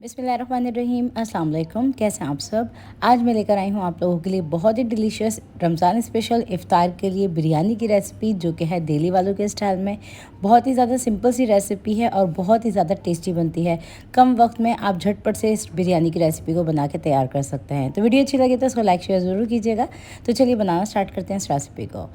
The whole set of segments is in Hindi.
बिस्मिल्लाहिर्रहमानिर्रहीम। अस्सलाम वालेकुम। कैसे हैं आप सब। आज मैं लेकर आई हूँ आप लोगों के लिए बहुत ही डिलीशियस रमज़ान स्पेशल इफ़्तार के लिए बिरयानी की रेसिपी, जो कि है दिल्ली वालों के स्टाइल में। बहुत ही ज़्यादा सिंपल सी रेसिपी है और बहुत ही ज़्यादा टेस्टी बनती है। कम वक्त में आप झटपट से इस बिरयानी की रेसिपी को बना के तैयार कर सकते हैं। तो वीडियो अच्छी लगी तो उसको लाइक शेयर ज़रूर कीजिएगा। तो चलिए बनाना स्टार्ट करते हैं इस रेसिपी को।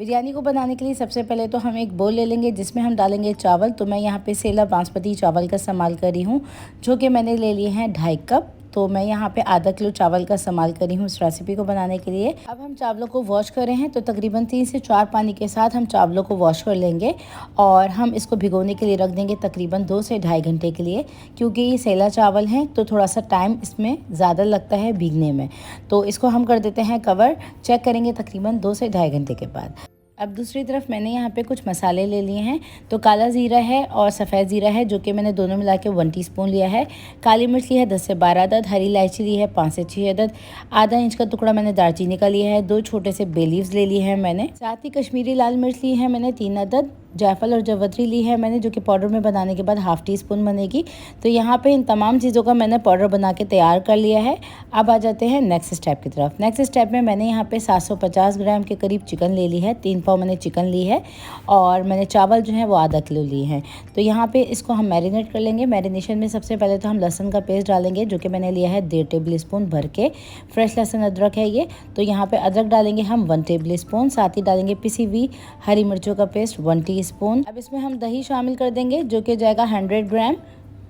बिरयानी को बनाने के लिए सबसे पहले तो हम एक बोल ले लेंगे, जिसमें हम डालेंगे चावल। तो मैं यहाँ पे सेला बासमती चावल का इस्तेमाल कर रही हूँ, जो कि मैंने ले लिए हैं 2.5 कप। तो मैं यहाँ पे आधा किलो चावल का इस्तेमाल कर रही हूँ इस रेसिपी को बनाने के लिए। अब हम चावलों को वॉश कर रहे हैं, तो तकरीबन 3 से 4 पानी के साथ हम चावलों को वॉश कर लेंगे और हम इसको भिगोने के लिए रख देंगे तकरीबन 2 से ढाई घंटे के लिए, क्योंकि ये सेला चावल हैं तो थोड़ा सा टाइम इसमें ज़्यादा लगता है भीगने में। तो इसको हम कर देते हैं कवर। चेक करेंगे तकरीबन 2 से ढाई घंटे के बाद। अब दूसरी तरफ मैंने यहाँ पे कुछ मसाले ले लिए हैं। तो काला ज़ीरा है और सफ़ेद ज़ीरा है, जो कि मैंने दोनों मिला के 1 टीस्पून लिया है। काली मिर्च ली है 10 से 12 अदद। हरी इलायची ली है 5 से 6 अदद। आधा इंच का टुकड़ा मैंने दालचीनी का लिया है। 2 छोटे से बे लीव्स ले लिए हैं मैंने। साथ ही कश्मीरी लाल मिर्च ली है मैंने 3 अदद। जायफल और जवतरी ली है मैंने, जो कि पाउडर में बनाने के बाद ½ टीस्पून बनेगी। तो यहाँ पे इन तमाम चीज़ों का मैंने पाउडर बना के तैयार कर लिया है। अब आ जाते हैं नेक्स्ट स्टेप की तरफ। नेक्स्ट स्टेप में मैंने यहाँ पे 750 ग्राम के करीब चिकन ले ली है। 3 पाव मैंने चिकन ली है और मैंने चावल जो है वो आधा किलो लिए हैं। तो यहाँ पे इसको हम मैरिनेट कर लेंगे। मैरिनेशन में सबसे पहले तो हम लहसुन का पेस्ट डालेंगे, जो कि मैंने लिया है 1.5 टेबल स्पून भर के। फ्रेश लहसुन अदरक है ये। तो यहाँ पे अदरक डालेंगे हम 1 टेबल स्पून। साथ ही डालेंगे पिसी हुई हरी मिर्चों का पेस्ट 1 टीस्पून। अब इसमें हम दही शामिल कर देंगे, जो कि जाएगा 100 ग्राम।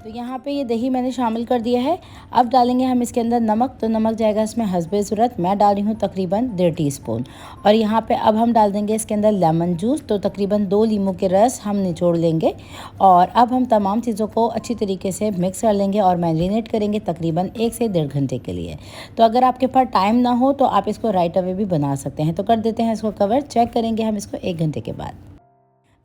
तो यहाँ पे ये दही मैंने शामिल कर दिया है। अब डालेंगे हम इसके अंदर नमक। तो नमक जाएगा इसमें हस्बे ज़रूरत। मैं डाल रही हूँ तकरीबन 1.5 टीस्पून। और यहाँ पे अब हम डाल देंगे इसके अंदर लेमन जूस। तो तकरीबन 2 लीमू के रस हम निचोड़ लेंगे और अब हम तमाम चीज़ों को अच्छी तरीके से मिक्स कर लेंगे और मैरिनेट करेंगे तकरीबन 1 से 1.5 घंटे के लिए। तो अगर आपके पास टाइम ना हो तो आप इसको राइट अवे भी बना सकते हैं। तो कर देते हैं इसको कवर। चेक करेंगे हम इसको 1 घंटे के बाद।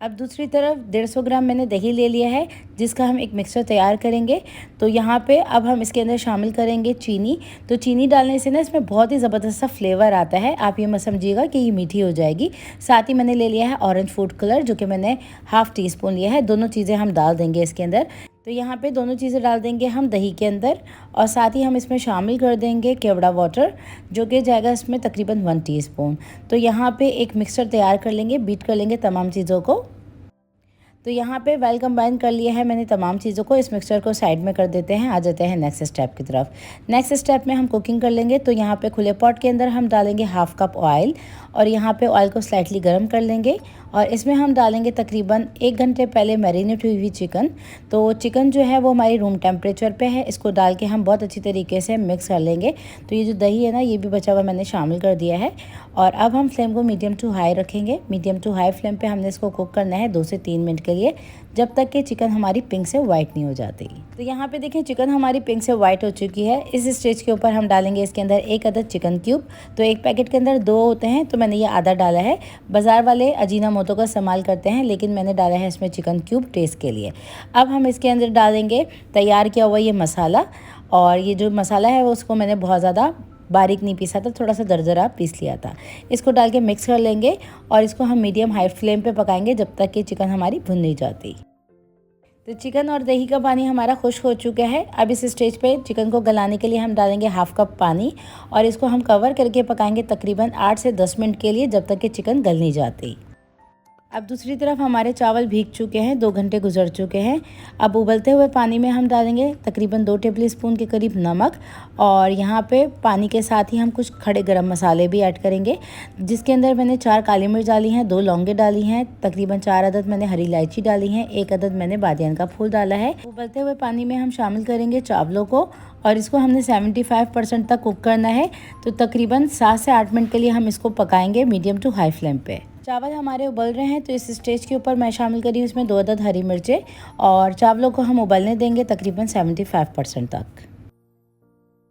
अब दूसरी तरफ 150 ग्राम मैंने दही ले लिया है, जिसका हम एक मिक्सचर तैयार करेंगे। तो यहाँ पे अब हम इसके अंदर शामिल करेंगे चीनी। तो चीनी डालने से ना इसमें बहुत ही ज़बरदस्त सा फ्लेवर आता है। आप ये मत समझिएगा कि ये मीठी हो जाएगी। साथ ही मैंने ले लिया है ऑरेंज फूड कलर, जो कि मैंने ½ टीस्पून लिया है। दोनों चीज़ें हम डाल देंगे इसके अंदर। तो यहाँ पे दोनों चीज़ें डाल देंगे हम दही के अंदर और साथ ही हम इसमें शामिल कर देंगे केवड़ा वाटर, जो कि जाएगा इसमें तकरीबन 1 टीस्पून। तो यहाँ पे एक मिक्सचर तैयार कर लेंगे, बीट कर लेंगे तमाम चीज़ों को। तो यहाँ पे वेल कंबाइन कर लिया है मैंने तमाम चीज़ों को। इस मिक्सचर को साइड में कर देते हैं। आ जाते हैं नेक्स्ट स्टेप की तरफ। नेक्स्ट स्टेप में हम कुकिंग कर लेंगे। तो यहाँ पे खुले पॉट के अंदर हम डालेंगे ½ कप ऑयल और यहाँ पे ऑयल को स्लाइटली गर्म कर लेंगे और इसमें हम डालेंगे तकरीबन 1 घंटे पहले मैरिनेट हुई चिकन। तो चिकन जो है वो हमारी रूम टेम्परेचर पे है। इसको डाल के हम बहुत अच्छी तरीके से मिक्स कर लेंगे। तो ये जो दही है ना, ये भी बचा हुआ मैंने शामिल कर दिया है। और अब हम फ्लेम को मीडियम टू हाई रखेंगे। मीडियम टू हाई फ्लेम पे हमने इसको कुक करना है 2 से 3 मिनट के लिए, जब तक कि चिकन हमारी पिंक से वाइट नहीं हो जाती। तो यहाँ पे देखें चिकन हमारी पिंक से वाइट हो चुकी है। इस स्टेज के ऊपर हम डालेंगे इसके अंदर 1 अदद चिकन क्यूब। तो एक पैकेट के अंदर 2 होते हैं, तो मैंने ये आधा डाला है। बाज़ार वाले अजीनामोटो का इस्तेमाल करते हैं, लेकिन मैंने डाला है इसमें चिकन क्यूब टेस्ट के लिए। अब हम इसके अंदर डालेंगे तैयार किया हुआ ये मसाला। और ये जो मसाला है वो उसको मैंने बहुत ज़्यादा बारीक नहीं पीसा था, थोड़ा सा दरदरा पीस लिया था। इसको डाल के मिक्स कर लेंगे और इसको हम मीडियम हाई फ्लेम पे पकाएंगे जब तक कि चिकन हमारी भुन नहीं जाती। तो चिकन और दही का पानी हमारा खुश्क हो चुका है। अब इस स्टेज पे चिकन को गलाने के लिए हम डालेंगे ½ कप पानी और इसको हम कवर करके पकाएंगे तकरीबन 8 से 10 मिनट के लिए, जब तक कि चिकन गल नहीं जाती। अब दूसरी तरफ हमारे चावल भीग चुके हैं, 2 घंटे गुजर चुके हैं। अब उबलते हुए पानी में हम डालेंगे तकरीबन 2 टेबल स्पून के करीब नमक और यहाँ पे पानी के साथ ही हम कुछ खड़े गरम मसाले भी ऐड करेंगे, जिसके अंदर मैंने 4 काली मिर्च डाली हैं, 2 लौंगे डाली हैं, तकरीबन 4 अदद मैंने हरी इलायची डाली हैं, 1 अदद मैंने बादियान का फूल डाला है। उबलते हुए पानी में हम शामिल करेंगे चावलों को और इसको हमने 75% तक कुक करना है। तो तकरीबन 7 से 8 मिनट के लिए हम इसको पकाएंगे मीडियम टू हाई फ्लेम पे। चावल हमारे उबल रहे हैं, तो इस स्टेज के ऊपर मैं शामिल करी उसमें 2 अदद हरी मिर्चें और चावलों को हम उबलने देंगे तकरीबन 75% तक।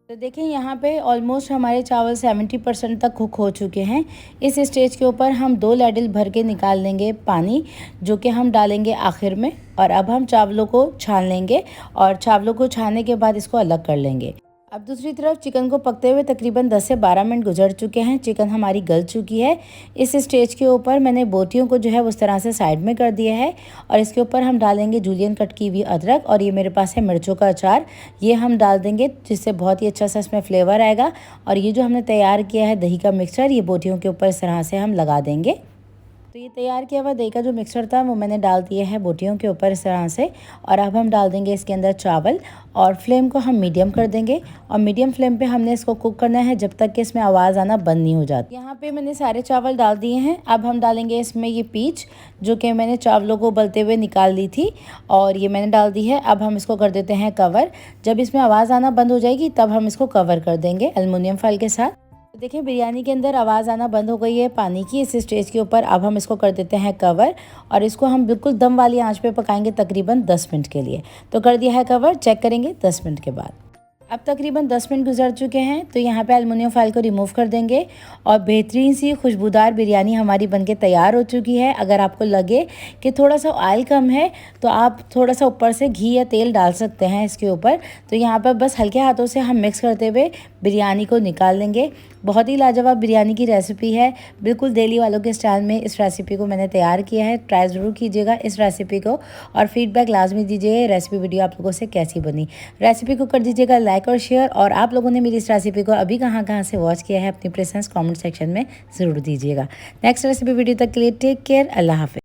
तो देखें यहाँ पे ऑलमोस्ट हमारे चावल 70% तक कुक हो चुके हैं। इस स्टेज के ऊपर हम 2 लैडल भर के निकाल लेंगे पानी, जो कि हम डालेंगे आखिर में। और अब हम चावलों को छान लेंगे और चावलों को छानने के बाद इसको अलग कर लेंगे। अब दूसरी तरफ चिकन को पकते हुए तकरीबन 10 से 12 मिनट गुजर चुके हैं। चिकन हमारी गल चुकी है। इस स्टेज के ऊपर मैंने बोटियों को जो है उस तरह से साइड में कर दिया है और इसके ऊपर हम डालेंगे जूलियन कट की हुई अदरक और ये मेरे पास है मिर्चों का अचार। ये हम डाल देंगे जिससे बहुत ही अच्छा सा इसमें फ्लेवर आएगा। और ये जो हमने तैयार किया है दही का मिक्सचर, ये बोटियों के ऊपर इस तरह से हम लगा देंगे। तो ये तैयार किया हुआ दही का जो मिक्सचर था वो मैंने डाल दिया है बोटियों के ऊपर इस तरह से। और अब हम डाल देंगे इसके अंदर चावल और फ्लेम को हम मीडियम कर देंगे। और मीडियम फ्लेम पे हमने इसको कुक करना है जब तक कि इसमें आवाज़ आना बंद नहीं हो जाती। यहाँ पे मैंने सारे चावल डाल दिए हैं। अब हम डालेंगे इसमें ये पीच जो कि मैंने चावलों को उबलते हुए निकाल ली थी और ये मैंने डाल दी है। अब हम इसको कर देते हैं कवर। जब इसमें आवाज़ आना बंद हो जाएगी तब हम इसको कवर कर देंगे एल्युमिनियम फॉइल के साथ। तो देखिए बिरयानी के अंदर आवाज़ आना बंद हो गई है पानी की इस स्टेज के ऊपर। अब हम इसको कर देते हैं कवर और इसको हम बिल्कुल दम वाली आंच पे पकाएंगे तकरीबन 10 मिनट के लिए। तो कर दिया है कवर, चेक करेंगे 10 मिनट के बाद। अब तकरीबन 10 मिनट गुजर चुके हैं तो यहाँ पे एल्युमिनियम फॉइल को रिमूव कर देंगे और बेहतरीन सी खुशबूदार बिरयानी हमारी बनके तैयार हो चुकी है। अगर आपको लगे कि थोड़ा सा ऑयल कम है तो आप थोड़ा सा ऊपर से घी या तेल डाल सकते हैं इसके ऊपर। तो यहाँ पर बस हल्के हाथों से हम मिक्स करते हुए बिरयानी को निकाल लेंगे। बहुत ही लाजवाब बिरयानी की रेसिपी है, बिल्कुल दिल्ली वालों के स्टाइल में इस रेसिपी को मैंने तैयार किया है। ट्राई ज़रूर कीजिएगा इस रेसिपी को और फीडबैक लाजमी दीजिएगा रेसिपी वीडियो आप लोगों से कैसी बनी। रेसिपी को कर दीजिएगा लाइक और शेयर और आप लोगों ने मेरी इस रेसिपी को अभी कहाँ से वॉच किया है अपनी प्रेफरेंस कमेंट सेक्शन में ज़रूर दीजिएगा। नेक्स्ट रेसिपी वीडियो तक के लिए टेक केयर, अल्लाह हाफ़िज़।